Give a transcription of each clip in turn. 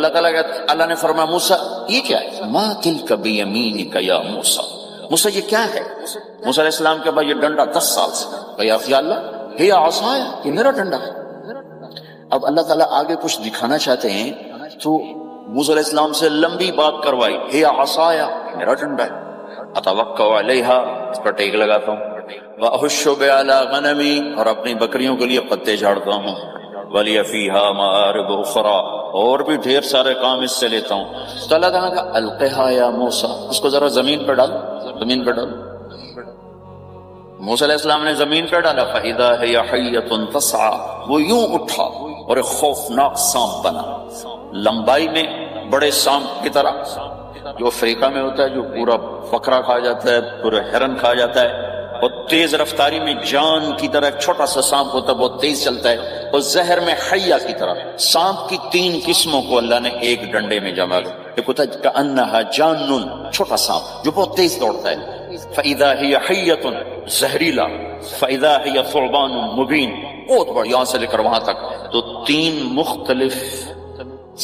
اللہ نے فرمایا موسیٰ یہ کیا ہے؟ ما تلک بیمینک یا موسیٰ، موسیٰ یہ کیا ہے؟ موسیٰ علیہ السلام کے بعد یہ ڈنڈا 10 سال سے کہا یا اللہ ہی عصایا، یہ میرا ڈنڈا ہے۔ اب اللہ تعالیٰ آگے کچھ دکھانا چاہتے ہیں تو موسیٰ علیہ السلام سے لمبی بات کروائی، ہی عصایا میرا ڈنڈا ہے، اتوکل علیہا اس پر ٹیک لگاتا ہوں، واحش بہا علی غنمی اور اپنی بکریوں کے لیے پتے جھاڑتا ہوں، ولی فیہا مآرب اخری اور بھی ڈھیر سارے کام اس سے لیتا ہوں۔ تو اللہ تعالیٰ کا القھا یا موسیٰ، اس کو ذرا زمین پہ ڈال، زمین پہ ڈال۔ موسیٰ علیہ السلام نے زمین پہ ڈالا، فإذا ہی حیۃ تسعی، وہ یوں اٹھا اور ایک خوفناک سانپ بنا، لمبائی میں بڑے سانپ کی طرح جو افریقہ میں ہوتا ہے، جو پورا بکرا کھا جاتا ہے، پورا ہرن کھا جاتا ہے، اور تیز رفتاری میں جان کی طرح ایک چھوٹا سا سانپ ہوتا ہے، بہت تیز چلتا ہے، اور زہر میں حیہ کی طرح۔ سانپ کی 3 قسموں کو اللہ نے ایک ڈنڈے میں جمع کر، ایک ہوتا ہے کأنہا جان، چھوٹا سانپ جو بہت تیز دوڑتا ہے، فإذا ہی حیۃ زہریلا، فإذا ہی ثعبان مبین، بہت بڑا، یہاں سے لے کر وہاں تک۔ تو 3 مختلف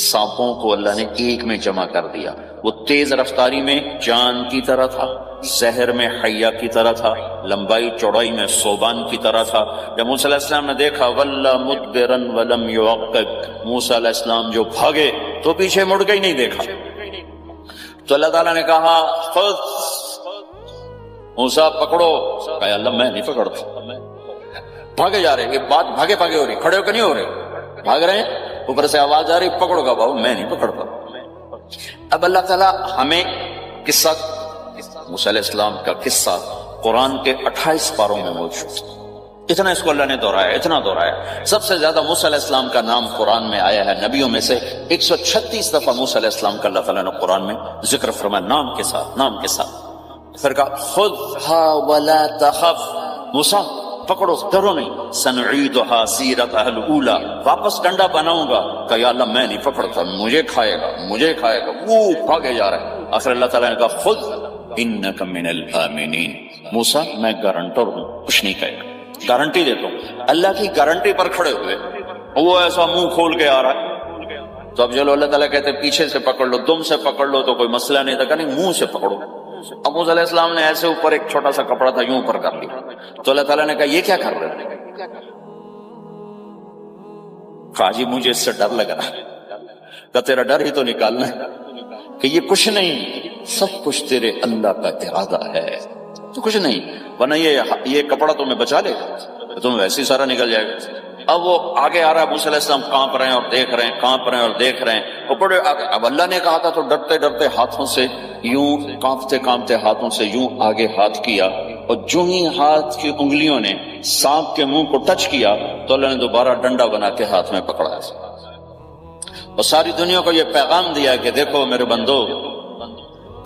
سانپوں کو اللہ نے ایک میں جمع کر دیا۔ وہ تیز رفتاری میں جان کی طرح تھا، زہر میں حیہ کی طرح تھا، لمبائی چوڑائی میں ثعبان کی طرح تھا۔ جب موسیٰ علیہ السلام نے دیکھا وَلَّا مُدْبِرًا وَلَمْ يُعَقِّبْ، موسیٰ علیہ السلام جو بھاگے تو پیچھے مڑ کے ہی نہیں دیکھا۔ تو اللہ تعالیٰ نے کہا خذ موسیٰ پکڑو، کہا اللہ میں نہیں پکڑتا، بھاگے جا رہے، یہ بات بھاگے بھاگے ہو رہی، کھڑے ہو کے نہیں ہو رہے، بھاگ رہے ہیں، اوپر سے آواز آ رہی پکڑو گا، بابو میں نہیں پکڑتا۔ اب اللہ تعالیٰ ہمیں قصہ موسیٰ علیہ السلام کا قصہ قرآن کے 28 پاروں میں موجود، اتنا اس کو اللہ نے دہرایا، اتنا دہرایا۔ سب سے زیادہ موسیٰ علیہ السلام کا نام قرآن میں آیا ہے نبیوں میں سے 136 دفعہ موسیٰ علیہ السلام کا اللہ تعالیٰ نے قرآن میں ذکر فرمایا، نام کے ساتھ، نام کے ساتھ۔ پھر کہا خذھا ولا تخف، موسیٰ پکڑو ڈرو نہیں، سنعیدھا سیرتھا الاولی، واپس ڈنڈا بناؤں گا، کہ یا اللہ میں نہیں پکڑتا، مجھے کھائے گا، مجھے کھائے گا، وہ بھاگے جا رہے ہیں۔ آخر اللہ تعالیٰ نے کہا خذ انک من الآمنین، موسیٰ میں گارنٹر ہوں، کچھ نہیں کہے گا، گارنٹی دیتا ہوں۔ اللہ کی گارنٹی پر کھڑے ہوئے، وہ ایسا منہ کھول کے آ رہا ہے، تو اب چلو اللہ تعالیٰ کہتے پیچھے سے پکڑ لو، دم سے پکڑ لو تو کوئی مسئلہ نہیں تھا، کہ نہیں منہ سے پکڑو۔ اب موسیٰ علیہ السلام نے ایسے اوپر ایک چھوٹا سا کپڑا تھا یوں اوپر کر لیا، تو اللہ تعالیٰ نے کہا یہ کیا کر رہے ہیں؟ کہا جی مجھے اس سے ڈر لگ رہا ہے، کہ تیرا ڈر ہی تو نکالنا ہے، کہ یہ کچھ نہیں، سب کچھ تیرے اللہ کا ارادہ ہے، تو کچھ نہیں، ورنہ یہ کپڑا تمہیں بچا لے گا، تمہیں ویسے ہی سارا نکل جائے گا۔ اب وہ آگے آ رہا ہے، موسیٰ علیہ السلام کانپ رہے ہیں اور دیکھ رہے ہیں، کانپ رہے ہیں اور دیکھ رہے ہیں، اور بڑے اب اللہ نے کہا تھا تو ڈرتے ڈرتے ہاتھوں سے یوں، کانپتے کانپتے ہاتھوں سے یوں آگے ہاتھ کیا، اور جو ہی ہاتھ کی انگلیوں نے سانپ کے منہ کو ٹچ کیا تو اللہ نے دوبارہ ڈنڈا بنا کے ہاتھ میں پکڑا، اور ساری دنیا کو یہ پیغام دیا کہ دیکھو میرے بندو،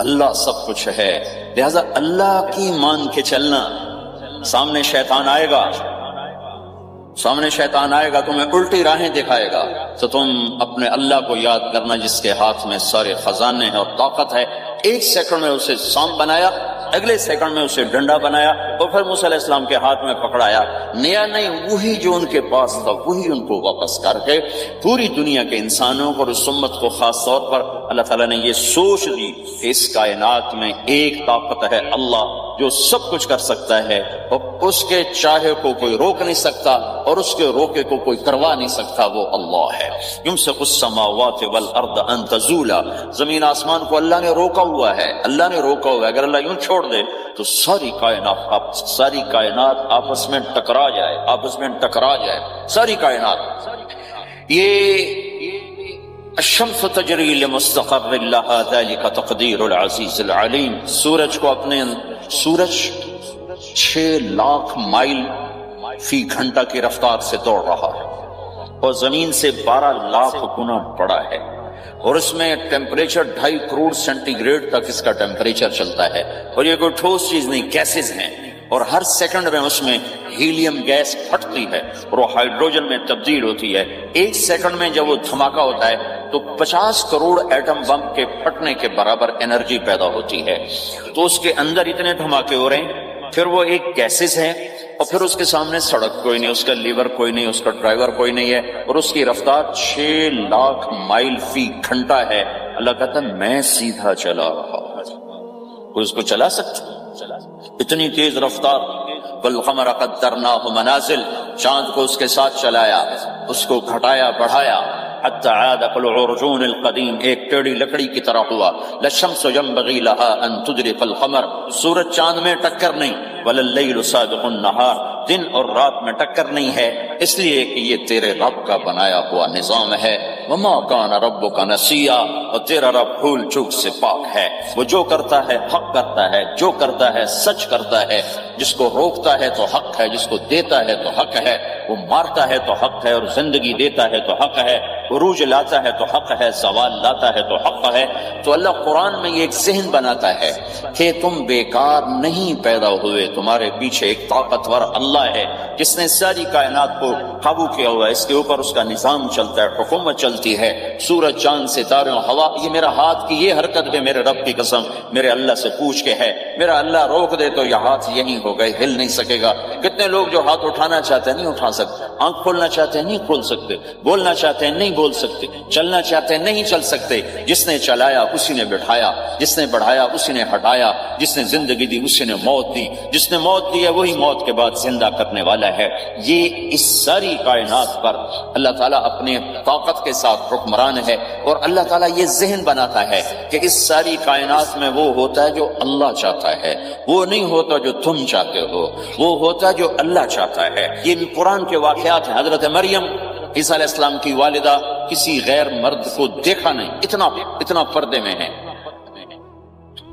اللہ سب کچھ ہے، لہذا اللہ کی مان کے چلنا۔ سامنے شیطان آئے گا، سامنے شیطان آئے گا، تمہیں الٹی راہیں دکھائے گا، تو تم اپنے اللہ کو یاد کرنا جس کے ہاتھ میں سارے خزانے ہیں اور طاقت ہے۔ 1 سیکنڈ میں اسے سانپ بنایا، اگلے سیکنڈ میں اسے ڈنڈا بنایا، اور پھر موسیٰ علیہ السلام کے ہاتھ میں پکڑایا، نیا نہیں، وہی جو ان کے پاس تھا وہی ان کو واپس کر کے پوری دنیا کے انسانوں کو اور اس امت کو خاص طور پر اللہ تعالیٰ نے یہ سوچ دی کہ اس کائنات میں ایک طاقت ہے، اللہ، جو سب کچھ کر سکتا ہے، اور اس کے چاہے کو کوئی روک نہیں سکتا اور اس کے روکے کو کوئی کروا نہیں سکتا، وہ اللہ ہے۔ یمسک السماوات والارض ان تزولا، زمین آسمان کو اللہ نے روکا ہوا ہے، اللہ نے روکا ہوا ہے، اگر اللہ یوں چھوڑ دے تو ساری کائنات آپس میں ٹکرا جائے، ساری کائنات۔ یہ الشمس تجری لمستقر لها ذلك تقدیر العزیز العلیم، سورج 6 لاکھ مائل فی گھنٹہ کی رفتار سے دوڑ رہا ہے، اور زمین سے 12 لاکھ گنا بڑا ہے، اور اس میں ٹیمپریچر 2.5 کروڑ سینٹی گریڈ تک اس کا ٹیمپریچر چلتا ہے، اور یہ کوئی ٹھوس چیز نہیں، گیسز ہیں، اور ہر سیکنڈ میں اس میں ہیلیم گیس پھٹتی ہے اور وہ ہائیڈروجن میں تبدیل ہوتی ہے۔ 1 سیکنڈ میں جب وہ دھماکہ ہوتا ہے تو 50 کروڑ ایٹم بم کے پھٹنے کے برابر انرجی پیدا ہوتی ہے، تو اس کے اندر اتنے دھماکے ہو رہے ہیں، پھر وہ ایک گیسز ہیں، اور پھر اس کے سامنے سڑک کوئی نہیں، اس کا لیور کوئی نہیں، اس کا ڈرائیور کوئی نہیں ہے، اور اس کی رفتار 6 لاکھ مائل فی گھنٹہ ہے۔ اللہ کہتا ہے میں سیدھا چلا رہا ہوں، کوئی اس کو چلا سکتا؟ اتنی تیز رفتار۔ والقمر قدرناہ منازل، چاند کو اس کے ساتھ چلایا، اس کو گھٹایا بڑھایا، حتی عاد کالعرجون القدیم، ایک ٹیڑھی لکڑی کی طرح ہوا۔ للشمس ينبغي لها ان تدرك القمر، سورج چاند میں ٹکر نہیں۔ ولللیل سابق النہار، دن اور رات میں ٹکر نہیں ہے، اس لیے کہ یہ تیرے رب کا بنایا ہوا نظام ہے۔ وما کان ربک نسیا، اور تیرا رب بھول چوک سے پاک ہے۔ وہ جو کرتا ہے حق کرتا ہے، جو کرتا ہے سچ کرتا ہے، جس کو روکتا ہے تو حق ہے، جس کو دیتا ہے تو حق ہے، وہ مارتا ہے تو حق ہے، اور زندگی دیتا ہے تو حق ہے، عروج لاتا ہے تو حق ہے، زوال لاتا ہے تو حق ہے۔ تو اللہ قرآن میں یہ ایک ذہن بناتا ہے کہ تم بیکار نہیں پیدا ہوئے، تمہارے پیچھے ایک طاقتور اللہ ہے جس نے ساری کائنات کو قابو کیا ہوا ہے، اس کے اوپر اس کا نظام چلتا ہے، حکومت چلتی ہے۔ سورج، چاند، ستارے، ہوا، یہ میرا ہاتھ کی یہ حرکت بھی میرے رب کی قسم میرے اللہ سے پوچھ کے ہے۔ میرا اللہ روک دے تو یہ ہاتھ یہیں ہو گئے، ہل نہیں سکے گا۔ کتنے لوگ جو ہاتھ اٹھانا چاہتے ہیں نہیں اٹھا سکتے، آنکھ کھولنا چاہتے ہیں نہیں کھول سکتے، بولنا چاہتے ہیں نہیں بول سکتے، چلنا چاہتے ہیں نہیں چل سکتے۔ جس نے چلایا اسی نے بٹھایا، جس نے بڑھایا اسی نے ہٹایا، جس نے زندگی دی اسی نے موت دی، جس نے موت دی ہے وہی موت کے بعد زندہ کرنے والا ہے۔ یہ اس ساری کائنات پر اللہ تعالیٰ اپنے طاقت کے ساتھ حکمران ہے، اور اللہ تعالیٰ یہ ذہن بناتا ہے کہ اس ساری کائنات میں وہ ہوتا ہے جو اللہ چاہتا ہے، وہ نہیں ہوتا جو تم چاہتے ہو، وہ ہوتا ہے جو اللہ چاہتا ہے۔ یہ قرآن کے واقعات ہیں۔ حضرت مریم عیسیٰ علیہ السلام کی والدہ کسی غیر مرد کو دیکھا نہیں، اتنا پردے میں ہے۔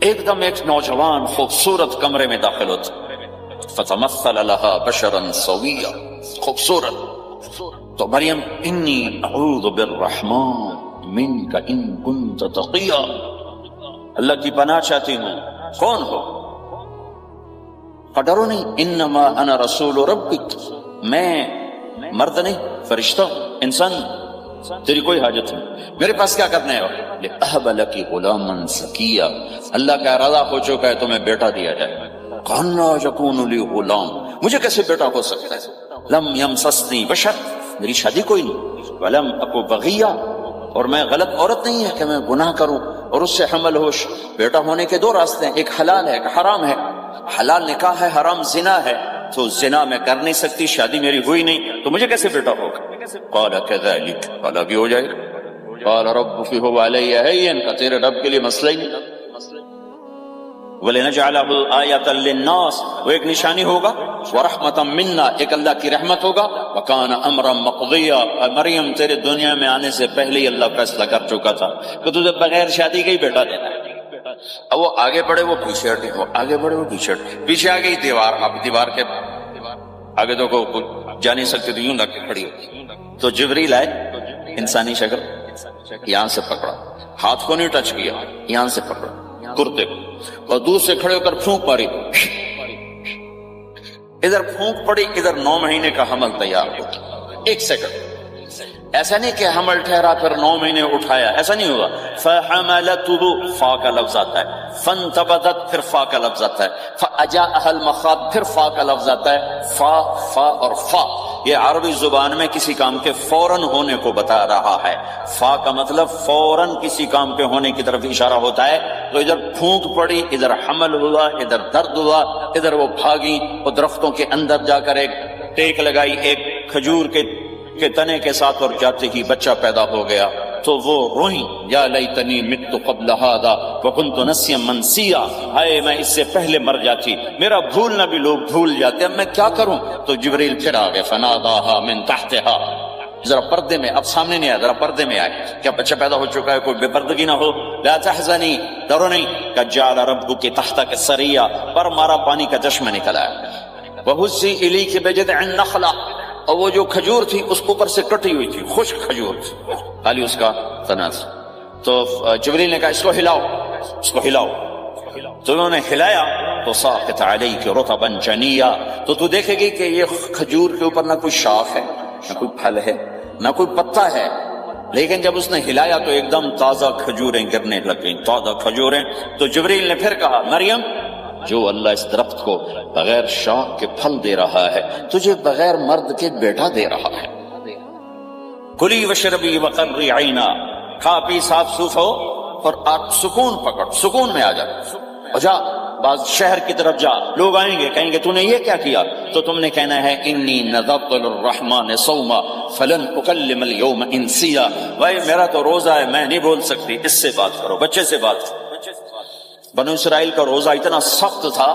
ایک دم ایک نوجوان خوبصورت کمرے میں داخل ہوتا، فتمثل لها بشرا سویا، خوبصورت۔ تو مریم انی اعوذ بالرحمن منک ان کنت تقیا، اللہ کی پناہ چاہتی ہوں۔ کون ہو؟ ڈرو نہیں، انما انا رسول ربک، میں مرد نہیں، فرشتہ ہوں، انسان ہوں، تیری کوئی حاجت نہیں، میرے پاس کیا کرنا ہے؟ لأہب لکی غلاما زکیا، اللہ کا ارادہ ہو چکا ہے تمہیں بیٹا دیا جائے۔ کانا یکون لی غلام، مجھے کیسے بیٹا ہو سکتا ہے؟ لم یمسسنی بشر، میری شادی کوئی نہیں، ولم اکو بغیا، اور میں غلط عورت نہیں ہے کہ میں گناہ کروں اور اس سے حمل ہوش۔ بیٹا ہونے کے 2 راستے ہیں، ایک حلال ہے ایک حرام ہے۔ حلال نکاح ہے، حرام زنا ہے، تو زنا میں کر نہیں سکتی، شادی میری ہوئی نہیں، تو مجھے کیسے بیٹا ہوگا؟ قال كذلك، قال بھی ہو جائے گا۔ قال ربك هو علي هين، کا تیرے رب کے لیے مسئلہ ہی نہیں۔ وَلِنَجْعَلَهُ آيَةً لِلنَّاسِ، وہ ایک نشانی ہوگا، وَرَحْمَةً مِنَّا، ایک اللہ کی رحمت ہوگا، وَكَانَ أَمْرًا مَقْضِيًّا، مریم تیرے دنیا میں آنے سے پہلے ہی اللہ فیصلہ کر چکا تھا کہ تجھے بغیر شادی کے ہی بیٹا دینا ہے۔ اب وہ آگے بڑھے وہ پیچھے ہٹے، وہ آگے بڑھے وہ پیچھے ہٹے، پیچھے آ گئی دیوار، اب دیوار کے آگے تو کوئی جا نہیں سکتے، تو یوں لگ کے کھڑی ہوتی۔ تو جبریل آئے، انسانی شکل، یہاں سے پکڑا، ہاتھ کو نہیں ٹچ کیا، یہاں سے پکڑا کرتے کو، اور دور سے کھڑے ہو کر پھونک ماری، ادھر پھونک پڑی، ادھر 9 مہینے کا حمل تیار ہو، 1 سیکنڈ۔ ایسا نہیں کہ حمل ٹھہرا پھر 9 مہینے اٹھایا، ایسا نہیں ہوگا۔ فَحَمَلَتُهُ، فا کا لفظ آتا ہے، فَانْتَبَذَتْ، پھر فا کا لفظ آتا ہے، فَأَجَاءَهَا الْمَخَاضُ، پھر فا کا لفظ آتا ہے۔ فا اور فا یہ عربی زبان میں کسی کام کے فوراً ہونے کو بتا رہا ہے۔ فا کا مطلب فوراً کسی کام کے ہونے کی طرف اشارہ ہوتا ہے۔ تو ادھر پھونک پڑی، ادھر حمل ہوا، ادھر درد ہوا، ادھر وہ بھاگی، وہ درختوں کے اندر جا کر ایک ٹیک لگائی ایک کھجور کے تنے کے ساتھ، اور جاتے ہی بچہ پیدا ہو گیا۔ تو وہ روئیں، یا لیتنی مت قبل ھذا وکنت نسیا منسیا، ہائے میں اس سے پہلے مر جاتی، میرا بھولنا بھی لوگ بھول جاتے، اب میں کیا کروں؟ تو جبریل پھر آ گئے، فناداها من تحتها، ذرا پردے میں، اب سامنے نہیں آیا، ذرا پردے میں آئے، کیا بچہ پیدا ہو چکا ہے، کوئی بے پردگی نہ ہو۔ لا تحزنی، ڈرو نہیں، قد جعل ربک تحتک سریا، پر مارا پانی کا چشمہ نکلا ہے۔ وہزی الیک بجذع النخلہ، اور وہ جو کھجور تھی اس اوپر سے کٹی ہوئی تھی، خشک کھجور تھی، خالی اس کا تنا تھا۔ تو جبریل نے کہا اس کو ہلاؤ، اس کو ہلاؤ، تو انہوں نے ہلایا تو ساقط علیک رطبا جنیا، تو تو دیکھے گی کہ یہ کھجور کے اوپر نہ کوئی شاخ ہے، نہ کوئی پھل ہے، نہ کوئی پتا ہے، لیکن جب اس نے ہلایا تو ایک دم تازہ کھجوریں گرنے لگ گئیں، تازہ کھجوریں۔ تو جبریل نے پھر کہا مریم جو اللہ اس درخت کو بغیر شاخ کے پھل دے رہا ہے تجھے بغیر مرد کے بیٹا دے رہا ہے۔ کلی وشربی وقرری عینا، کھا پی صاف صوف ہو اور آپ سکون پکڑ، سکون میں آ جا، اور جا بعض شہر کی طرف جا، لوگ آئیں گے کہیں گے تو نے یہ کیا کیا، تو تم نے کہنا ہے انی نذرت للرحمن صوما فلن اکلم اليوم انسیا، بھائی میرا تو روزہ ہے میں نہیں بول سکتی، اس سے بات کرو، بچے سے بات کرو۔ بنو اسرائیل کا روزہ اتنا سخت تھا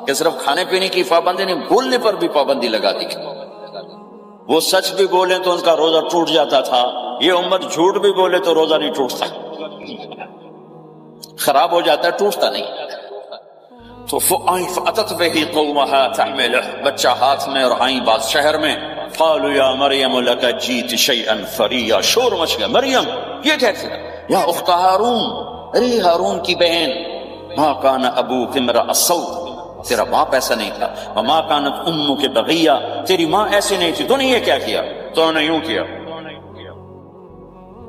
کہ صرف کھانے پینے کی پابندی نہیں، بولنے پر بھی پابندی لگا دی، وہ سچ بھی بولیں تو ان کا روزہ ٹوٹ جاتا تھا، یہ امت جھوٹ بھی بولے تو روزہ نہیں ٹوٹتا، خراب ہو جاتا ہے، ٹوٹتا نہیں۔ تو فأتت به قومها تحمله، بچہ ہاتھ میں اور آئیں بات شہر میں، قالوا یا مریم لک جیت شیئا فریا، شور مچ گیا، مریم یہ کیسے، یا اخت ہارون، ارے ہارون کی بہن، ما کان ابوک امرأ سوء، تیرا باپ ایسا نہیں تھا، وما کانت امک بغیہ، تیری ماں ایسی نہیں تھی، تو نے یہ کیا کیا، تو نے یوں کیا۔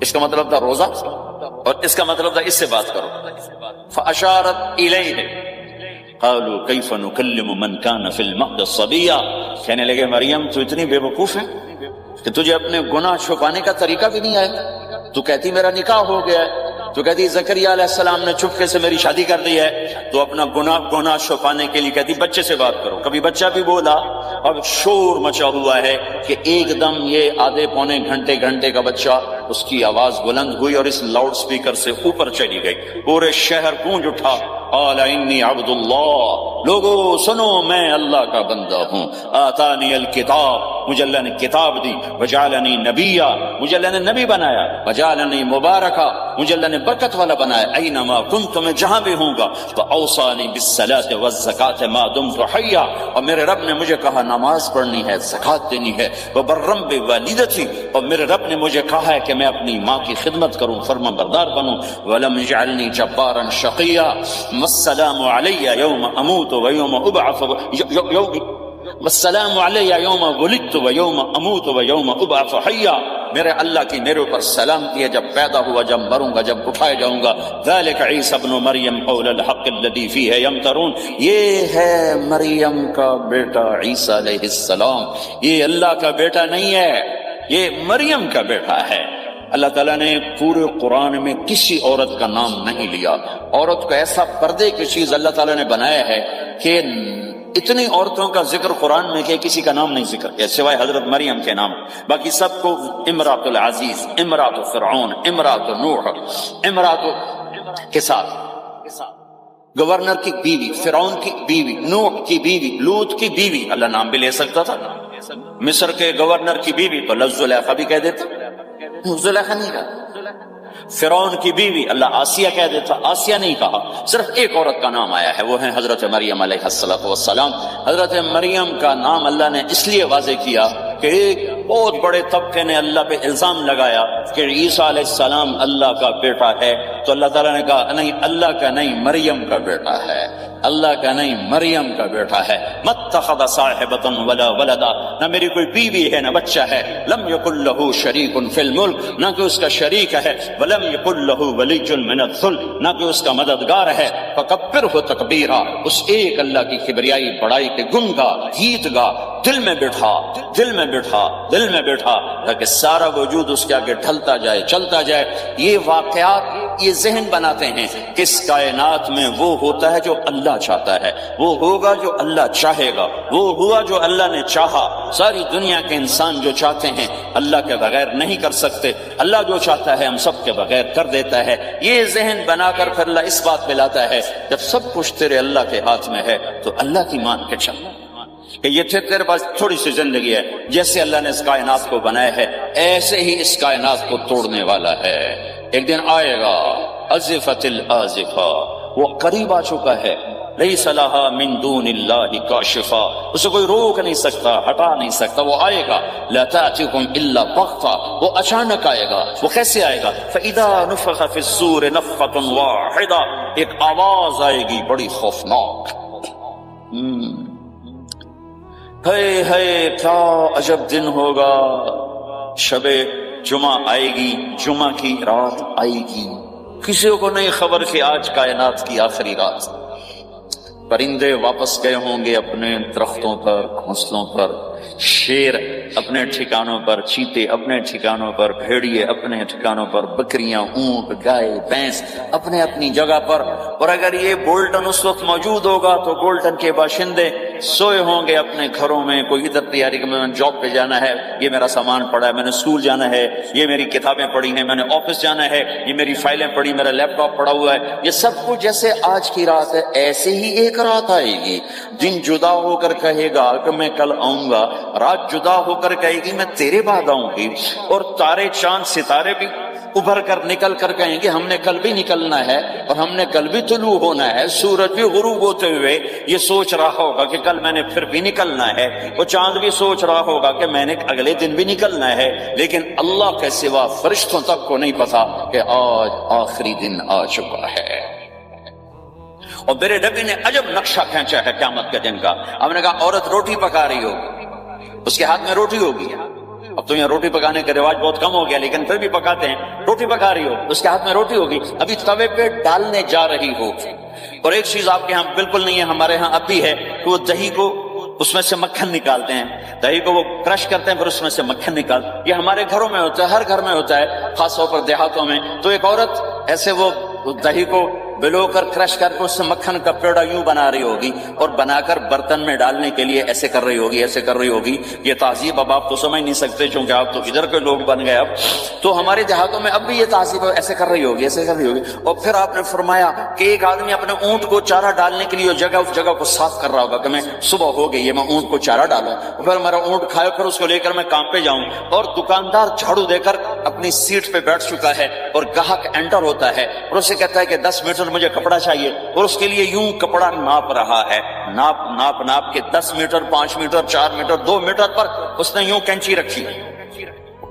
اس کا مطلب تھا روزہ، اور اس کا مطلب تھا اس سے بات کرو۔ فاشارت الیہ قالوا کیف نکلم من کان فی المہد صبیا، کہنے لگے مریم تو اتنی بے وقوف ہے کہ تجھے اپنے گناہ چھپانے کا طریقہ بھی نہیں آیا، تو کہتی میرا نکاح ہو گیا ہے، تو کہتی زکریا علیہ السلام نے چپکے سے میری شادی کر دی ہے، تو اپنا گناہ چھپانے کے لیے کہتی بچے سے بات کرو۔ کبھی بچہ بھی بولا، اب شور مچا ہوا ہے کہ ایک دم یہ آدھے پونے گھنٹے کا بچہ، اس کی آواز بلند ہوئی اور اس لاؤڈ سپیکر سے اوپر چلی گئی، پورے شہر گونج اٹھا، قال انی عبد اللہ، لوگو سنو میں اللہ کا بندہ ہوں، آتانی الکتاب، مجھے اللہ نے کتاب دی، وجعلنی نبیا، مجھے اللہ نے نبی بنایا، وجعلنی مبارکا، مجھے اللہ نے برکت والا بنایا، اینما کنت، میں جہاں بھی ہوں گا، فاوصانی بالصلاۃ والزکاۃ ما دمت حیا، اور میرے رب نے مجھے کہا نماز پڑھنی ہے، زکات دینی ہے، وبرم بوالدتی، اور میرے رب نے مجھے کہا ہے کہ میں اپنی ماں کی خدمت کروں، فرما بردار بنوں، ولم یجعلنی جبارا شقیا، والسلام علی یوم اموت و یوم ابعث، والسلام علی یوم ولدت و یوم اموت و یوم ابعث حیا، میرے اللہ کی میرے اوپر سلامتی ہے، جب پیدا ہوا، جب مروں گا، جب اٹھائے جاؤں گا۔ ذالک عیسی ابن مریم قول الحق الذی فیہ یمترون، یہ ہے مریم کا بیٹا عیسیٰ علیہ السلام، یہ اللہ کا بیٹا نہیں ہے، یہ مریم کا بیٹا ہے۔ اللہ تعالیٰ نے پورے قرآن میں کسی عورت کا نام نہیں لیا، عورت کو ایسا پردے کی چیز اللہ تعالیٰ نے بنایا ہے کہ اتنی عورتوں کا ذکر قرآن میں کہ کسی کا نام نہیں ذکر کیا سوائے حضرت مریم کے نام، باقی سب کو امرات العزیز، امرات فرعون، امرات نوح، امرات کے ساتھ، گورنر کی بیوی، فرعون کی بیوی، نوح کی بیوی، لوط کی بیوی، اللہ نام بھی لے سکتا تھا، مصر کے گورنر کی بیوی تو لفظ زلیخا بھی کہہ دیتا، زلیخا نہیں کہا، فرعون کی بیوی اللہ آسیہ کہہ دیتا، آسیہ نہیں کہا، صرف ایک عورت کا نام آیا ہے، وہ ہے حضرت مریم علیہ السلام۔ حضرت مریم کا نام اللہ نے اس لیے واضح کیا کہ ایک بہت بڑے طبقے نے اللہ پہ الزام لگایا کہ عیسیٰ علیہ السلام اللہ کا بیٹا ہے، تو اللہ تعالیٰ نے کہا نہیں، اللہ کا نہیں، مریم کا بیٹا ہے، اللہ کا نہیں، مریم کا بیٹا ہے۔ متخذ صاحبۃ ولا ولدا، نہ میری کوئی بیوی ہے نہ بچہ ہے، لم یکن لہ شریک فی الملک، نہ کہ اس کا شریک ہے، ولم یکن لہ ولی من الذل، نہ کہ اس کا مددگار ہے، فکبرہ تکبیرا، اس ایک اللہ کی کبریائی بڑائی کے گن گا، گیت گا، دل میں بٹھا، دل میں بٹھا، دل میں بٹھا، تاکہ سارا وجود اس کے آگے ڈھلتا جائے، چلتا جائے۔ یہ واقعات یہ ذہن بناتے ہیں کہ اس کائنات میں وہ ہوتا ہے جو اللہ چاہتا ہے، وہ ہوگا جو اللہ چاہے گا، وہ ہوا جو اللہ نے چاہا۔ ساری دنیا کے انسان جو چاہتے ہیں اللہ کے بغیر نہیں کر سکتے، اللہ جو چاہتا ہے ہم سب کے بغیر کر دیتا ہے۔ یہ ذہن بنا کر پھر اللہ اس بات پہ لاتا ہے جب سب کچھ تیرے اللہ کے ہاتھ میں ہے تو اللہ کی مان کے چل، کہ یہ تیرے پاس تھوڑی سی زندگی ہے، جیسے اللہ نے اس کائنات کو بنایا ہے ایسے ہی اس کائنات کو توڑنے والا ہے۔ ایک دن آئے گا، ازفت الازفہ، وہ قریب آ چکا ہے، لیس لہا من دون اللہ کاشفہ، اسے کوئی روک نہیں سکتا، ہٹا نہیں سکتا، وہ آئے گا۔ لا تأتیکم الا بغتہ، وہ اچانک آئے گا۔ وہ کیسے آئے گا؟ فإذا نفخ فی الصور نفخۃ واحدہ، ایک آواز آئے گی بڑی خوفناک۔ ہے کیا عجب دن ہوگا، شب جمعہ آئے گی، جمعہ کی رات آئے گی، کسی کو نہیں خبر کہ آج کائنات کی آخری رات، پرندے واپس گئے ہوں گے اپنے درختوں پر، گھونسلوں پر، شیر اپنے ٹھکانوں پر، چیتے اپنے ٹھکانوں پر، بھیڑیے اپنے ٹھکانوں پر، بکریاں، اونٹ، گائے، بھینس اپنے اپنی جگہ پر۔ اور اگر یہ بولٹن اس وقت موجود ہوگا تو بولٹن کے باشندے سوئے ہوں گے اپنے گھروں میں، کوئی ادھر تیاری کہ میں نے جاب پہ جانا ہے، یہ میرا سامان پڑا ہے، میں نے اسکول جانا ہے، یہ میری کتابیں پڑھی ہیں، میں نے آفس جانا ہے، یہ میری فائلیں پڑھی، میرا لیپ ٹاپ پڑا ہوا ہے۔ یہ سب کچھ جیسے آج کی رات ہے ایسے ہی ایک رات آئے گی۔ دن جدا ہو کر کہے گا کہ میں کل آؤں گا، رات جدا ہو کر کہے گی میں تیرے بعد آؤں گی، اور تارے چاند ستارے بھی ابھر کر نکل کر کہیں گے ہم نے کل بھی نکلنا ہے اور ہم نے کل بھی طلوع ہونا ہے۔ سورج بھی غروب ہوتے ہوئے یہ سوچ رہا ہوگا کہ کل میں نے پھر بھی نکلنا ہے، وہ چاند بھی سوچ رہا ہوگا کہ میں نے اگلے دن بھی نکلنا ہے، لیکن اللہ کے سوا فرشتوں تک کو نہیں پتا کہ آج آخری دن آ چکا ہے۔ اور میرے نبی نے عجب نقشہ کھینچا ہے قیامت کے دن کا۔ ہم نے کہا عورت روٹی پکا رہی ہوگی، اس کے ہاتھ میں روٹی ہوگی، اب تو یہاں روٹی پکانے کا رواج بہت کم ہو گیا لیکن پھر بھی پکاتے ہیں، روٹی پکا رہی ہو، اس کے ہاتھ میں روٹی ہوگی، ابھی توے پہ ڈالنے جا رہی ہو۔ اور ایک چیز آپ کے ہاں بالکل نہیں ہے، ہمارے ہاں اب بھی ہے کہ وہ دہی کو اس میں سے مکھن نکالتے ہیں، دہی کو وہ کرش کرتے ہیں پھر اس میں سے مکھن نکالتے ہیں۔ یہ ہمارے گھروں میں ہوتا ہے، ہر گھر میں ہوتا ہے، خاص طور پر دیہاتوں میں۔ تو ایک عورت ایسے وہ دہی کو بلو کر کرش کر کے اس سے مکھن کا پیڑا یوں بنا رہی ہوگی اور بنا کر برتن میں ڈالنے کے لیے ایسے کر رہی ہوگی، ایسے کر رہی ہوگی۔ یہ تہذیب اب آپ تو سمجھ نہیں سکتے چونکہ آپ تو ادھر کے لوگ بن گئے اب، تو ہمارے دیہاتوں میں اب بھی یہ تہذیب ایسے کر رہی ہوگی، ایسے کر رہی ہوگی۔ اور پھر آپ نے فرمایا کہ ایک آدمی اپنے اونٹ کو چارہ ڈالنے کے لیے اس جگہ کو صاف کر رہا ہوگا کہ میں صبح ہو گئی ہے، میں اونٹ کو چارہ ڈالوں، پھر میرا اونٹ کھائے، پھر اس کو لے کر میں کام پہ جاؤں۔ اور دکاندار جھاڑو دے کر اپنی سیٹ پہ بیٹھ چکا ہے اور گاہک انٹر ہوتا ہے اور اسے کہتا ہے کہ 10 میٹر مجھے کپڑا چاہیے، اور اس کے لیے یوں کپڑا ناپ رہا ہے، ناپ کے 10 میٹر، 5 میٹر، 4 میٹر، 2 میٹر پر اس نے یوں کینچی رکھی،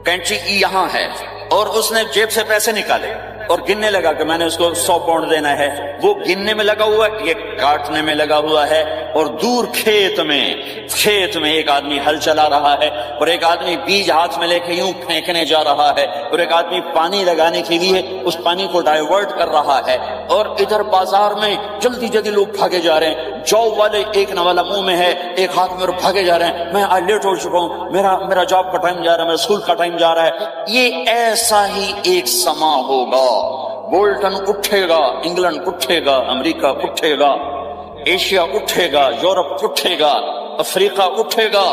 کینچی یہاں ہے، اور اس نے جیب سے پیسے نکالے اور گننے لگا کہ میں نے اس کو 100 پاؤنڈ دینا ہے۔ وہ گننے میں لگا ہوا ہے، یہ کاٹنے میں لگا ہوا ہے۔ اور دور کھیت میں ایک آدمی ہل چلا رہا ہے اور ایک آدمی بیج ہاتھ میں لے کے یوں پھینکنے جا رہا ہے، اور ایک آدمی پانی لگانے کے لیے اس پانی کو ڈائیورٹ کر رہا ہے۔ اور ادھر بازار میں جلدی جلدی لوگ بھاگے جا رہے ہیں، جاب والے ایک نوالا منہ میں ہے، ایک ہاتھ میں، بھاگے جا رہے ہیں، میں آج لیٹ ہو چکا ہوں، میرا جاب کا ٹائم جا رہا ہے، میرا اسکول کا ٹائم جا رہا ہے۔ یہ ایسا ہی ایک سما ہوگا، بولٹن اٹھے گا، انگلینڈ اٹھے گا، امریکہ اٹھے گا، ایشیا اٹھے گا، یورپ اٹھے گا، افریقہ اٹھے گا،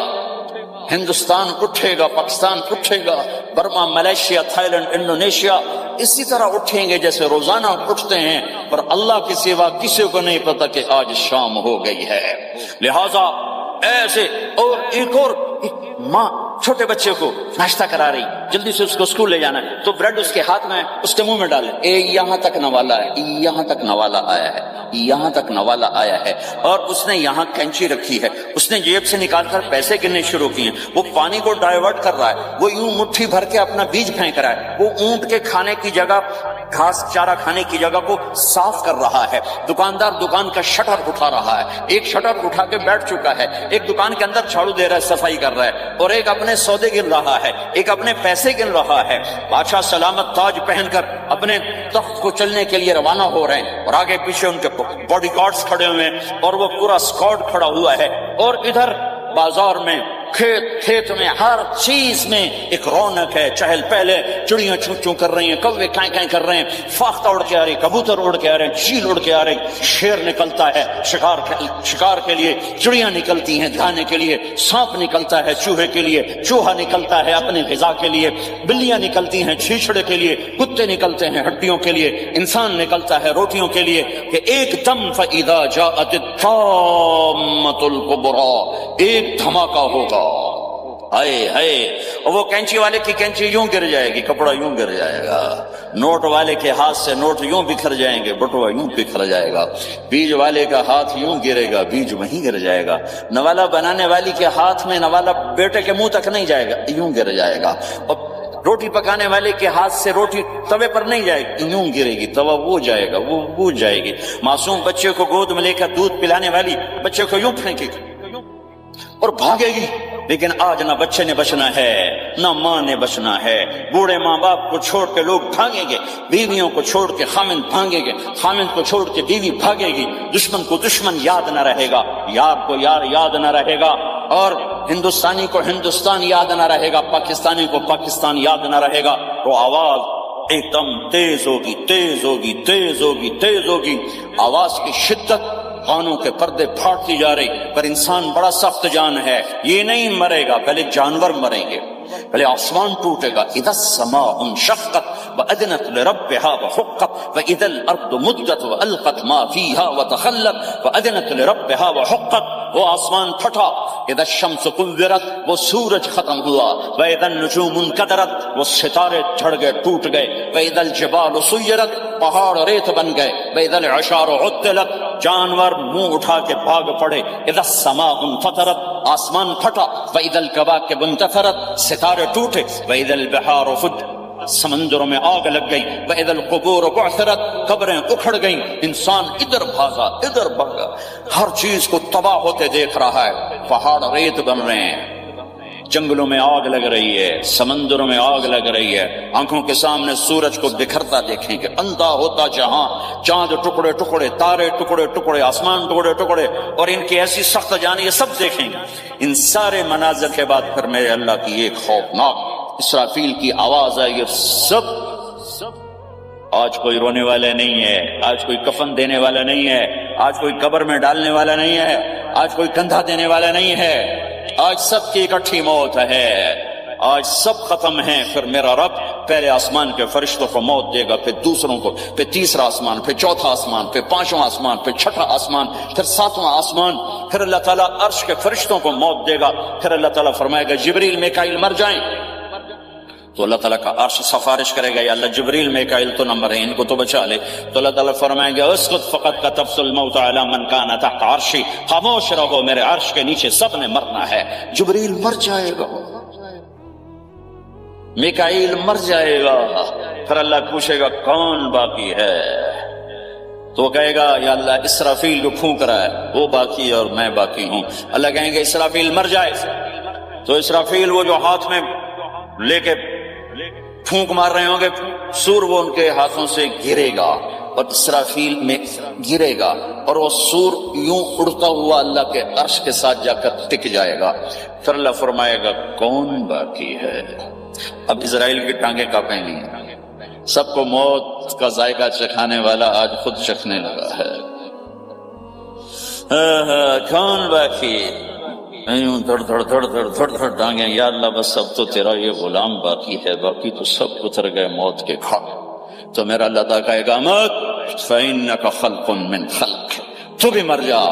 ہندوستان اٹھے گا، پاکستان اٹھے گا، Burma, Malaysia, Thailand, Indonesia اسی طرح اٹھیں گے جیسے روزانہ اٹھتے ہیں، پر اللہ کے سوا کسی کو نہیں پتا کہ آج شام ہو گئی ہے۔ لہذا ایسے، اور ایک اور ماں چھوٹے بچے کو ناشتہ کرا رہی، جلدی سے اس کو اسکول لے جانا ہے، تو بریڈ اس کے ہاتھ میں، اس کے منہ میں ڈالے، یہاں تک نوالا ہے، یہاں تک نوالا آیا ہے، یہاں تک نوالا آیا ہے، اور اس نے یہاں کینچی رکھی ہے، اس نے جیب سے نکال کر پیسے گننے شروع کیے، وہ پانی کو ڈائیورٹ کر رہا ہے، وہ یوں مٹھی بھر کے اپنا بیج پھینک رہا ہے، وہ اونٹ کے کھانے کی جگہ، گھاس چارہ کھانے کی جگہ کو صاف کر رہا ہے، دکاندار دکان کا شٹر اٹھا رہا ہے، ایک شٹر اٹھا کے بیٹھ چکا ہے، ایک دکان کے اندر جھاڑو دے رہا ہے، صفائی کر رہا ہے، اور ایک اپنے سودے گن رہا ہے، ایک اپنے پیسے گن رہا ہے۔ بادشاہ سلامت تاج پہن کر اپنے تخت کو چلنے کے لیے روانہ ہو رہے ہیں، اور آگے پیچھے ان کے باڈی گارڈز کھڑے ہوئے ہیں، اور وہ پورا اسکواڈ کھڑا ہوا ہے، اور ادھر بازار میں، کھیت میں، ہر چیز میں ایک رونق ہے، چہل پہلے، چڑیاں چوں چوں کر رہی ہیں، کوے کائیں کائیں کر رہے ہیں، فاختہ اڑ کے آ رہے، کبوتر اڑ کے آ رہے ہیں، چیل اڑ کے آ رہے ہیں، شیر نکلتا ہے شکار کے لیے، چڑیاں نکلتی ہیں کھانے کے لیے، سانپ نکلتا ہے چوہے کے لیے، چوہا نکلتا ہے اپنے غذا کے لیے، بلیاں نکلتی ہیں چھیچڑے کے لیے، کتے نکلتے ہیں ہڈیوں کے لیے، انسان نکلتا ہے روٹیوں کے لیے، کہ ایک دم فَإِذَا جَاءَتِ الطَّامَّةُ الْكُبْرَىٰ، ایک دھماکہ ہوگا، ہائے ہائے، اور وہ کینچی والے کی کینچی یوں گر جائے گی، کپڑا یوں گر جائے گا، نوٹ والے کے ہاتھ سے نوٹ یوں بکھر جائیں گے، بٹوا یوں بکھر جائے گا، بیج والے کا ہاتھ یوں گرے گا، بیج وہیں گر جائے گا، نوالا بنانے والی کے ہاتھ میں نوالا بیٹے کے منہ تک نہیں جائے گا، یوں گر جائے گا، اور روٹی پکانے والے کے ہاتھ سے روٹی توے پر نہیں جائے گی، یوں گرے گی، توا وہ جائے گا، وہ جائے گی، معصوم بچے کو گود میں لے کر دودھ پلانے والی بچے کو یوں پھینکے گی اور بھاگے گی، لیکن آج نہ بچے نے بچنا ہے نہ ماں نے بچنا ہے. بوڑھے ماں باپ کو چھوڑ کے لوگ بھاگیں گے، بیویوں کو چھوڑ کے خامند بھاگیں گے، خامند کو چھوڑ کے بیوی بھاگے گی، دشمن کو دشمن یاد نہ رہے گا، یار کو یار یاد نہ رہے گا، اور ہندوستانی کو ہندوستان یاد نہ رہے گا، پاکستانی کو پاکستان یاد نہ رہے گا. تو آواز ایک دم تیز ہوگی، تیز ہوگی، تیز ہوگی، تیز ہوگی. آواز کی شدت کانوں کے پردے پھاڑتی جا رہی. پر انسان بڑا سخت جان ہے، یہ نہیں مرے گا، پہلے جانور مریں گے، پہلے آسمان ٹوٹے گا. اذا السماء انشقت واذنت لربها وحقت واذا الارض مدت والقت ما فيها وتخلت واذنت لربها وحقت. وہ آسمان پھٹا. اذا الشمس كورت، وہ سورج ختم ہوا. واذا النجوم انكدرت، وہ ستارے جھڑ گئے، ٹوٹ گئے. واذا الجبال سيرت، پہاڑ ریت بن گئے. واذا العشار عطلت، جانور منہ اٹھا کے بھاگ پڑے. اذا السماء انفطرت، آسمان پھٹا. واذا الكواكب انتثرت، ستارے ٹوٹے. واذا البحار فجرت، سمندروں میں آگ لگ گئی. واذا القبور بعثرت، قبریں اکھڑ گئیں. انسان ادھر بھاگا ادھر بھاگا، ہر چیز کو تباہ ہوتے دیکھ رہا ہے. پہاڑ ریت بن رہے ہیں، جنگلوں میں آگ لگ رہی ہے، سمندروں میں آگ لگ رہی ہے. آنکھوں کے سامنے سورج کو بکھرتا دیکھیں گے، اندھا ہوتا جہاں، چاند ٹکڑے ٹکڑے، تارے ٹکڑے ٹکڑے، آسمان ٹکڑے ٹکڑے، اور ان کی ایسی سخت جانی، یہ سب دیکھیں گے. ان سارے مناظر کے بعد پھر میرے اللہ کی ایک خوفناک اسرافیل کی آواز ہے. یہ سب آج کوئی رونے والا نہیں ہے، آج کوئی کفن دینے والا نہیں ہے، آج کوئی قبر میں ڈالنے والا نہیں ہے، آج کوئی کندھا دینے والا نہیں ہے. آج سب کی اکٹھی موت ہے، آج سب ختم ہیں. پھر میرا رب پہلے آسمان کے فرشتوں کو موت دے گا، پھر دوسروں کو، پھر تیسرا آسمان، پھر چوتھا آسمان، پھر پانچواں آسمان، پھر چھٹا آسمان، پھر ساتواں آسمان. پھر اللہ تعالیٰ عرش کے فرشتوں کو موت دے گا. پھر اللہ تعالیٰ فرمائے گا جبریل میکائیل مر جائیں. تو اللہ تعالیٰ کا عرش سفارش کرے گا، یا اللہ جبریل میکائیل تو نہ مرے، ان کو تو بچا لے. تو اللہ تعالیٰ فرمائیں گے اسکت فقط کتبت الموت علی من کان تحت عرشی، خاموش رہو، میرے عرش کے نیچے سب نے مرنا ہے. جبریل مر جائے گا، میکائیل مر جائے گا. پھر اللہ پوچھے گا کون باقی ہے؟ تو وہ کہے گا یا اللہ اسرافیل جو پھونک رہا ہے وہ باقی ہے اور میں باقی ہوں. اللہ کہیں گے اسرافیل مر جائے. تو اسرافیل وہ جو ہاتھ میں لے کے پھونک مار رہے ہوں گے، سور وہ ان کے ہاتھوں سے گرے گا اور اسرافیل میں گرے گا، اور وہ سور یوں اڑتا ہوا اللہ کے عرش کے ساتھ جا کر ٹک جائے گا. پھر اللہ فرمائے گا کون باقی ہے؟ اب اسرائیل کی ٹانگیں کانپیں گی. سب کو موت کا ذائقہ چکھانے والا آج خود چکھنے لگا ہے. کون باقی؟ دھڑ دھڑ دھڑ دھڑ دھڑ دھڑ ڈانگیں. یا اللہ بس اب تو تیرا یہ غلام باقی ہے، باقی تو سب اتر گئے موت کے گھاٹ. تو میرا اللہ تعالیٰ کہے گا مت فإنک خلق من خلق، تو بھی مر جا،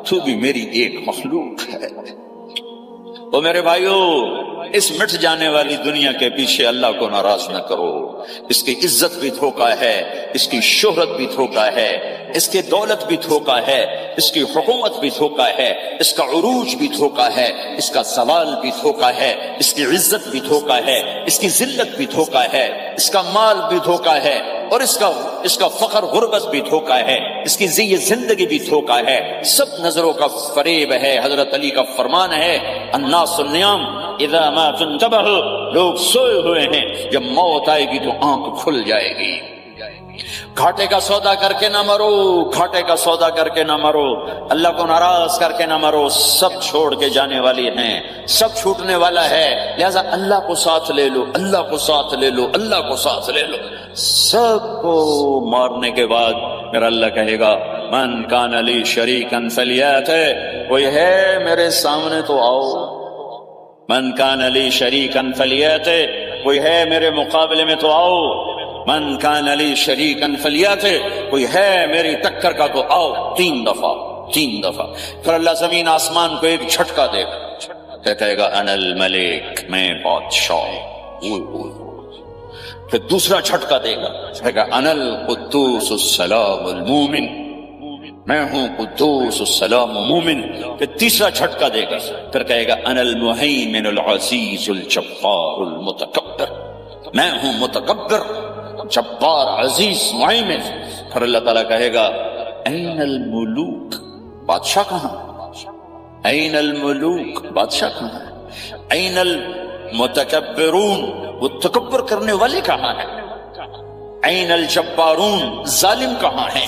تو بھی میری ایک مخلوق ہے. او میرے بھائیو، اس مٹ جانے والی دنیا کے پیچھے اللہ کو ناراض نہ کرو. اس کی عزت بھی دھوکہ ہے، اس کی شہرت بھی دھوکہ ہے، اس کی دولت بھی دھوکہ ہے، اس کی حکومت بھی دھوکہ ہے، اس کا عروج بھی دھوکہ ہے، اس کا زوال بھی دھوکہ ہے، اس کی عزت بھی دھوکہ ہے، اس کی ذلت بھی دھوکہ ہے، اس کا مال بھی دھوکہ ہے، اور اس کا فخر غربت بھی دھوکہ ہے، اس کی زی زندگی بھی دھوکہ ہے. سب نظروں کا فریب ہے. حضرت علی کا فرمان ہے الناس النیام اذا ما تنتبہوا، لوگ سوئے ہوئے ہیں، جب موت آئے گی تو آنکھ کھل جائے گی. گھاٹے کا سودا کر کے نہ مرو، گھاٹے کا سودا کر کے نہ مرو، اللہ کو ناراض کر کے نہ مرو. سب چھوڑ کے جانے والی ہیں، سب چھوٹنے والا ہے، لہذا اللہ کو ساتھ لے لو، اللہ کو ساتھ لے لو، اللہ کو ساتھ لے لو. سب کو مارنے کے بعد میرا اللہ کہے گا من کان لی شریکا فلیات، کوئی ہے میرے سامنے تو آؤ. من کان لی شریکا فلیات، کوئی ہے میرے مقابلے میں تو آؤ. من کان لی شریکا فلیات، کوئی ہے میری ٹکر کا تو آؤ. 3 دفعہ 3 دفعہ. پھر اللہ زمین آسمان کو ایک جھٹکا دے گا، کہے گا انا الملک، میں بادشاہ. پھر دوسرا جھٹکا دے گا، کہے گا انا القدوس السلام المومن، میں ہوں قدوس السلام مومن. پھر تیسرا جھٹکا دے گا، پھر کہے گا انا المہیمن العزیز الجبار المتکبر، میں ہوں متکبر، جبار، عزیز، مہیمن. پھر اللہ تعالیٰ کہے گا این الملوک، بادشاہ کہاں؟ این الملوک، بادشاہ کہاں ہے؟ این المتکبرون، وہ تکبر کرنے والے کہاں ہیں؟ این الجبارون، ظالم کہاں ہیں؟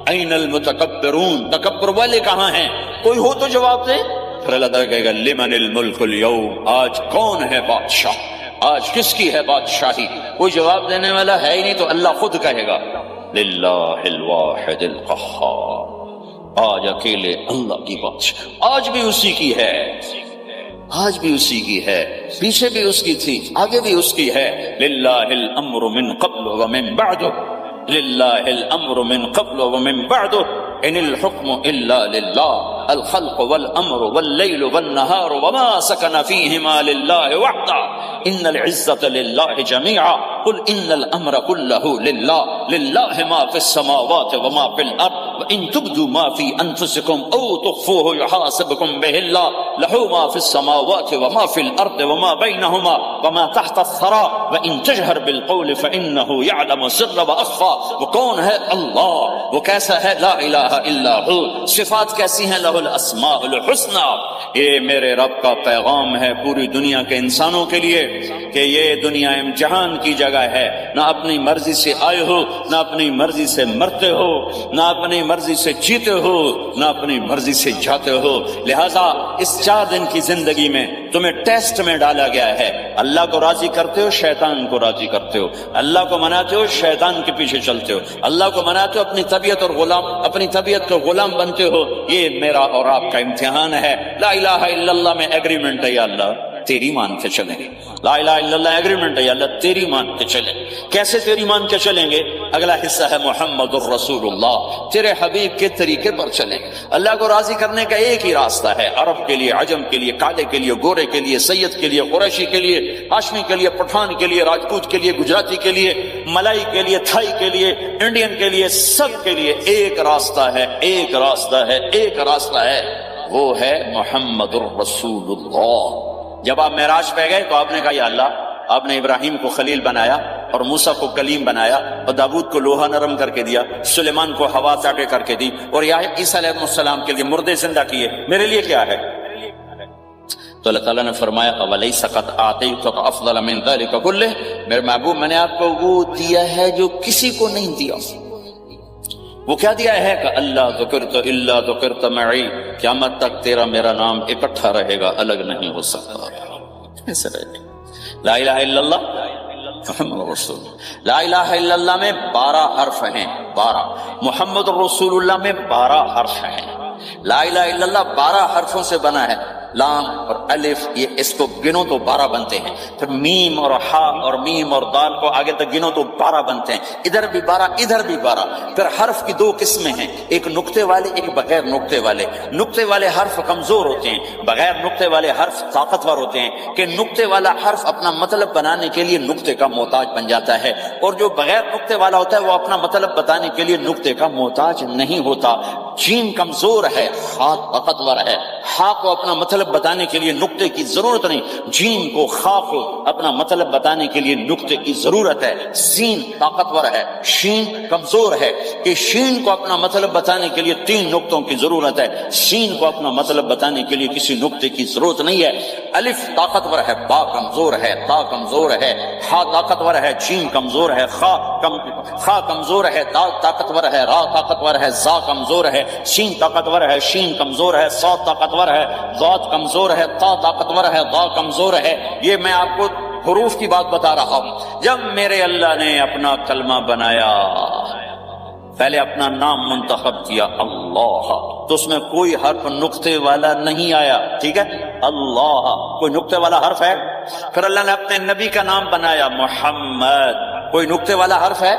این المتکبرون، تکبر والے کہاں ہیں؟ کوئی ہو تو جواب دے۔ پھر اللہ تعالیٰ کہے گا لمن الملک اليوم، آج کون ہے بادشاہ، آج کس کی ہے بادشاہی؟ کوئی جواب دینے والا ہے ہی نہیں، تو اللہ خود کہے گا للہ الواحد القہار، آج اکیلے اللہ کی بادشاہی، آج بھی اسی کی ہے، آج بھی اسی کی ہے، پیچھے بھی اس کی تھی، آگے بھی اس کی ہے۔ للہ الامر من قبل ومن بعد، للہ الامر من قبل ومن بعد، ان الحکم الا للہ، الخلق والامر واللیل والنہار وما سکن فیہما للہ وحدہ، ان العزت للہ جميعا، قل ان الامر كله للہ، للہ ما فی السماوات وما فی الارض، وان تبدوا ما فی انفسکم او تخفوه يحاسبکم به اللہ، لہ ما فی السماوات وما فی الارض وما بینہما وما تحت الثرى، وان تجہر بالقول فانه يعلم السر واخفى۔ وہ کون ہے؟ اللہ۔ وہ کیسا ہے؟ لا الہ الا ہو۔ صفات کیسی ہیں؟ لہ الاسماء الحسنى۔ یہ میرے رب کا پیغام ہے پوری دنیا کے انسانوں کے لیے کہ یہ دنیا امتحان کی جگہ ہے، نہ اپنی مرضی سے آئے ہو، نہ اپنی مرضی سے مرتے ہو، نہ اپنی مرضی سے جیتے ہو، نہ اپنی مرضی سے جاتے ہو۔ لہذا اس 4 دن کی زندگی میں تمہیں ٹیسٹ میں ڈالا گیا ہے۔ اللہ کو راضی کرتے ہو، شیطان کو راضی کرتے ہو، اللہ کو مناتے ہو، شیطان کے پیچھے چلتے ہو، اللہ کو مناتے ہو، اپنی طبیعت اور اپنی طبیعت کو غلام بنتے ہو۔ یہ میرا اور آپ کا امتحان ہے۔ لا الہ الا اللہ میں ایگریمنٹ ہے، یا اللہ تیری مان کے چلیں گے۔ لا الہ الا اللہ ایگریمنٹ ہے، یا اللہ تیری مان کے چلیں۔ کیسے تیری مان کے چلیں گے؟ اگلا حصہ ہے محمد الرسول اللہ، تیرے حبیب کے طریقے پر چلیں۔ اللہ کو راضی کرنے کا ایک ہی راستہ ہے، عرب کے لیے، عجم کے لیے، کالے کے لیے، گورے کے لیے، سید کے لیے، قریشی کے لیے، ہاشمی کے لیے، پٹھان کے لیے، راجپوت کے لیے، گجراتی کے لیے، ملائی کے لیے، تھائی کے لیے، انڈین کے لیے، سب کے لیے ایک راستہ ہے، ایک راستہ ہے، ایک راستہ ہے، وہ ہے محمد الرسول اللہ۔ جب آپ معراج پہ گئے تو آپ نے کہا یا اللہ، آپ نے ابراہیم کو خلیل بنایا اور موسیٰ کو کلیم بنایا اور داؤد کو لوہا نرم کر کے دیا، سلیمان کو ہوا چاٹے کر کے دی، اور عیسیٰ علیہ السلام کے لیے مردے زندہ کیے، میرے لیے کیا ہے؟ تو اللہ تعالیٰ نے فرمایا اَوَلَيْسَ قَدْ أَعْطَيْتُكَ أَفْضَلَ مِنْ ذَلِكَ كُلِّهِ، میرے محبوب میں نے آپ کو وہ دیا ہے جو کسی کو نہیں دیا۔ وہ کیا دیا ہے کہ اللہ ذکرت الا ذکرت معی، قیامت تک تیرا میرا نام اکٹھا رہے گا، الگ نہیں ہو سکتا۔ ایسے رہے لا الہ الا اللہ محمد رسول اللہ۔ لا الہ الا اللہ میں 12 حرف ہیں، 12۔ محمد رسول اللہ میں 12 حرف ہیں۔ لا الہ الا اللہ 12 حرفوں سے بنا ہے، لام اور الف، یہ اس کو گنو تو 12 بنتے ہیں، پھر میم اور ہا اور میم اور دال کو آگے تک گنو تو 12 بنتے ہیں، ادھر بھی 12 ادھر بھی 12۔ پھر حرف کی 2 قسمیں ہیں، ایک نقطے والے، ایک بغیر نقطے والے۔ نقطے والے حرف کمزور ہوتے ہیں، بغیر نقطے والے حرف طاقتور ہوتے ہیں، کہ نقطے والا حرف اپنا مطلب بنانے کے لیے نقطے کا محتاج بن جاتا ہے، اور جو بغیر نقطے والا ہوتا ہے وہ اپنا مطلب بتانے کے لیے نقطے کا محتاج نہیں ہوتا۔ جیم کمزور ہے، ہا طاقتور ہے، ہا کو اپنا مطلب بتانے کے لیے نقطے کی ضرورت نہیں، جیم کو، خا کو اپنا مطلب بتانے کے لیے نقطے کی ضرورت ہے۔ سین طاقتور ہے، شین کمزور ہے، کہ شین کو اپنا مطلب بتانے کے لیے 3 نقطوں کی ضرورت ہے، سین کو اپنا مطلب بتانے کے لیے کسی نقطے کی ضرورت نہیں ہے۔ الف طاقتور ہے، با کمزور ہے، تا کمزور ہے، ہا طاقتور ہے، جیم کمزور ہے، خا کمزور ہے، دا طاقتور ہے، را طاقتور ہے، زا کمزور ہے، سین طاقتور ہے، شین کمزور ہے، صاد طاقتور ہے، ضاد کمزور ہے، تا طاقتور ہے، ضا کمزور ہے۔ یہ میں آپ کو حروف کی بات بتا رہا ہوں۔ جب میرے اللہ نے اپنا کلمہ بنایا، پہلے اپنا نام منتخب کیا اللہ، تو اس میں کوئی حرف نقطے والا نہیں آیا، ٹھیک ہے؟ اللہ کوئی نقطے والا حرف ہے؟ پھر اللہ نے اپنے نبی کا نام بنایا محمد، کوئی نقطے والا حرف ہے؟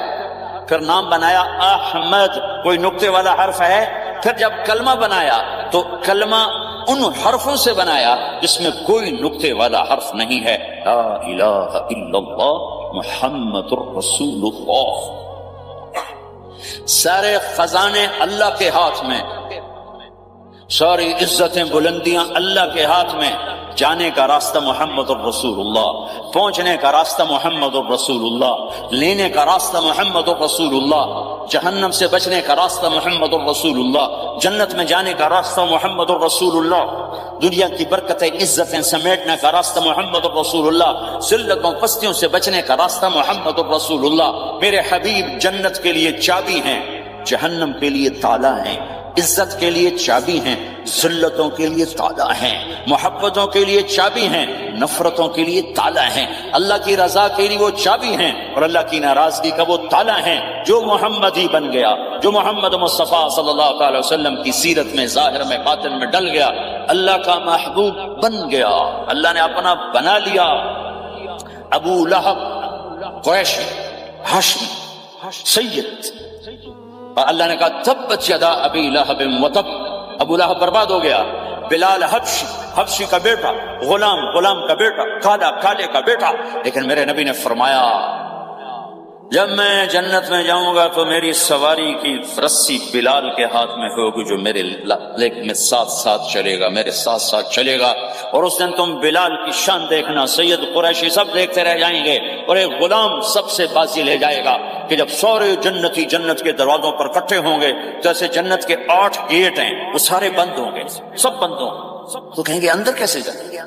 پھر نام بنایا احمد، کوئی نقطے والا حرف ہے؟ پھر جب کلمہ بنایا تو کلمہ ان حرفوں سے بنایا جس میں کوئی نقطے والا حرف نہیں ہے۔ لا الہ الا اللہ محمد الرسول اللہ۔ سارے خزانے اللہ کے ہاتھ میں، ساری عزتیں بلندیاں اللہ کے ہاتھ میں، جانے کا راستہ محمد الرسول اللہ، پہنچنے کا راستہ محمد الرسول اللہ، لینے کا راستہ محمد الرسول اللہ، جہنم سے بچنے کا راستہ محمد الرسول اللہ، جنت میں جانے کا راستہ محمد الرسول اللہ۔ دنیا کی برکتیں عزتیں سمیٹنے کا راستہ محمد رسول اللہ، ذلتوں پستیوں سے بچنے کا راستہ محمد رسول اللہ۔ میرے حبیب جنت کے لیے چابی ہیں، جہنم کے لیے تالا ہیں، عزت کے لیے چابی ہیں، ذلتوں کے لیے تالا ہیں، محبتوں کے لیے چابی ہیں، نفرتوں کے لیے تالا ہیں، اللہ کی رضا کے لیے وہ چابی ہیں اور اللہ کی ناراضگی کا وہ تالا ہیں۔ جو محمدی بن گیا، جو محمد مصطفیٰ صلی اللہ علیہ وسلم کی سیرت میں ظاہر میں باطن میں ڈل گیا، اللہ کا محبوب بن گیا، اللہ نے اپنا بنا لیا۔ ابو لہب قریشی ہاشمی سید، اور اللہ نے کہا تبت یدا ابی لہب وتب، ابو لہب برباد ہو گیا۔ بلال حبشی کا بیٹا، غلام کا بیٹا، کالے کا بیٹا، لیکن میرے نبی نے فرمایا جب میں جنت میں جاؤں گا تو میری سواری کی رسی بلال کے ہاتھ میں ہوگی، جو میرے لیگ میں ساتھ چلے گا، میرے ساتھ چلے گا، اور اس دن تم بلال کی شان دیکھنا، سید قریشی سب دیکھتے رہ جائیں گے، اور ایک غلام سب سے بازی لے جائے گا کہ جب سارے جنتی جنت کے دروازوں پر اکٹھے ہوں گے، جیسے جنت کے 8 گیٹ ہیں وہ سارے بند ہوں گے، سب بند ہوں گے، تو کہیں گے اندر کیسے جائیں گے؟